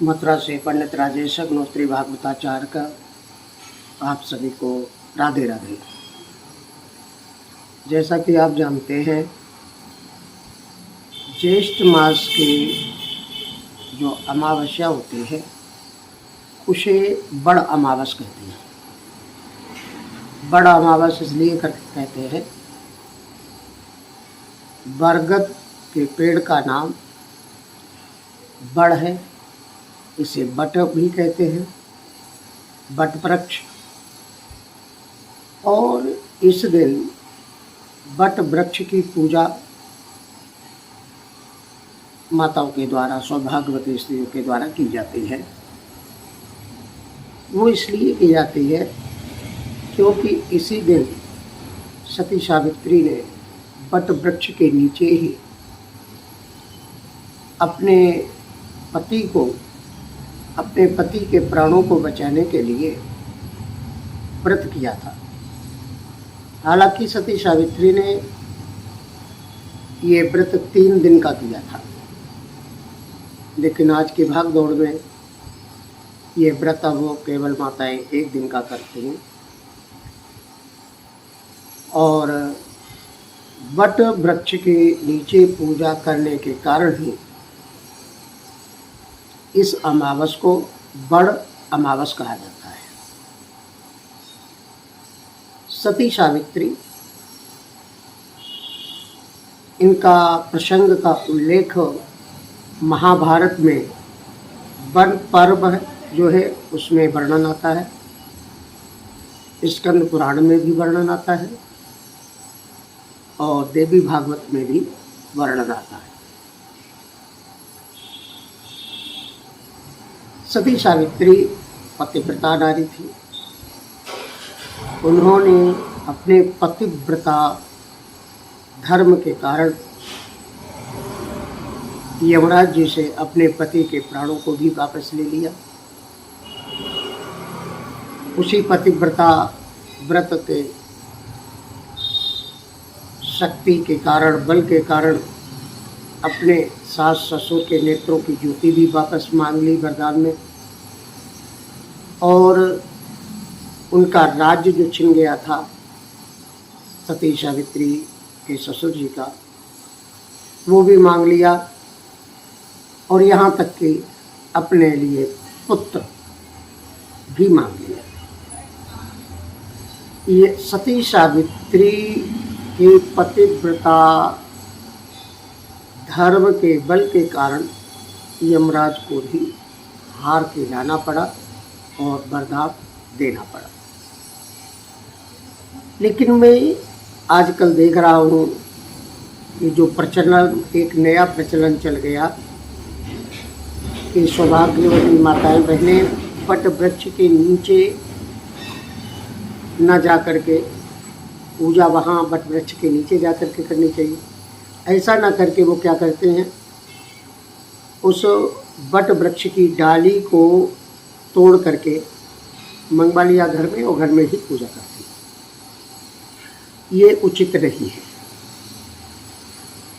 मथुरा से पंडित राजेश अग्नोत्री भागवताचार्य का आप सभी को राधे राधे। जैसा कि आप जानते हैं, ज्येष्ठ मास की जो अमावस्या होती है उसे बड़ अमावस कहते हैं। बड़ अमावस इसलिए कहते हैं, बरगद के पेड़ का नाम बड़ है, इसे बट भी कहते हैं, बट वृक्ष। और इस दिन बट वृक्ष की पूजा माताओं के द्वारा, सौभाग्यवती स्त्रियों के द्वारा की जाती है। वो इसलिए की जाती है क्योंकि इसी दिन सती सावित्री ने बट वृक्ष के नीचे ही अपने पति के प्राणों को बचाने के लिए व्रत किया था। हालांकि सती सावित्री ने ये व्रत 3 दिन का किया था, लेकिन आज की भाग दौड़ में ये व्रत वो केवल माताएं 1 दिन का करती हैं। और बट वृक्ष के नीचे पूजा करने के कारण ही इस अमावस को बड़ अमावस कहा जाता है। सती सावित्री, इनका प्रसंग का उल्लेख महाभारत में वन पर्व जो है उसमें वर्णन आता है, स्कंद पुराण में भी वर्णन आता है और देवी भागवत में भी वर्णन आता है। सती सावित्री पतिव्रता नारी थी। उन्होंने अपने पतिव्रता धर्म के कारण यमराज जी से अपने पति के प्राणों को भी वापस ले लिया। उसी पतिव्रता व्रत के शक्ति के कारण, बल के कारण अपने सास ससुर के नेत्रों की ज्योति भी वापस मांग ली वरदान में। और उनका राज्य जो छिन गया था सती सावित्री के ससुर जी का, वो भी मांग लिया। और यहाँ तक कि अपने लिए पुत्र भी मांग लिया। ये सती सावित्री की पतिव्रता धर्म के बल के कारण यमराज को भी हार के जाना पड़ा और वरदान देना पड़ा। लेकिन मैं आजकल देख रहा हूँ कि जो प्रचलन, एक नया प्रचलन चल गया कि सौभाग्यवती माताएं बहनें बट वृक्ष के नीचे न जा कर के पूजा वहाँ बट वृक्ष के नीचे जा कर के करनी चाहिए। ऐसा ना करके वो क्या करते हैं, उस बट वृक्ष की डाली को तोड़ करके मंगवा लिया घर में और घर में ही पूजा करते हैं। ये उचित नहीं है।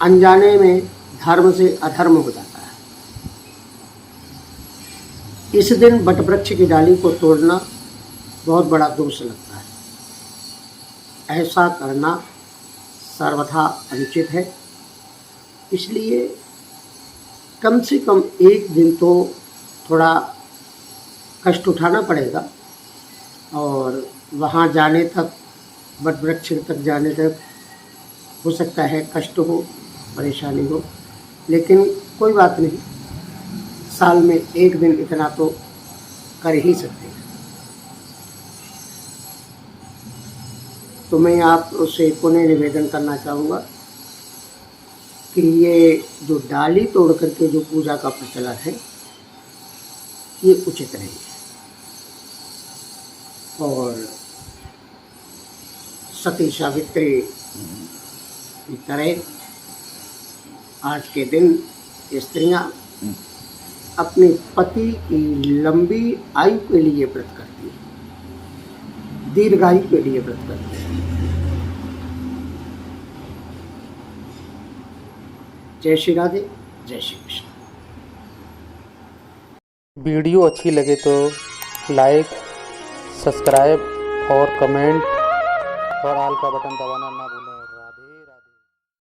अनजाने में धर्म से अधर्म हो जाता है। इस दिन बट वृक्ष की डाली को तोड़ना बहुत बड़ा दोष लगता है। ऐसा करना सर्वथा अनुचित है। इसलिए कम से कम 1 दिन तो थोड़ा कष्ट उठाना पड़ेगा। और वहाँ जाने तक, बट वृक्ष तक जाने तक हो सकता है कष्ट हो, परेशानी हो, लेकिन कोई बात नहीं, साल में 1 दिन इतना तो कर ही सकते हैं। तो मैं आपसे पुनः निवेदन करना चाहूँगा कि ये जो डाली तोड़ करके जो पूजा का प्रचलन है ये उचित नहीं है। और सती सावित्री की तरह आज के दिन स्त्रियां अपने पति की लंबी आयु के लिए व्रत करती हैं, दीर्घायु के लिए व्रत करती हैं। जय श्री राधे, जय श्री कृष्ण। वीडियो अच्छी लगे तो लाइक, सब्सक्राइब और कमेंट और ऑल का बटन दबाना ना भूलें।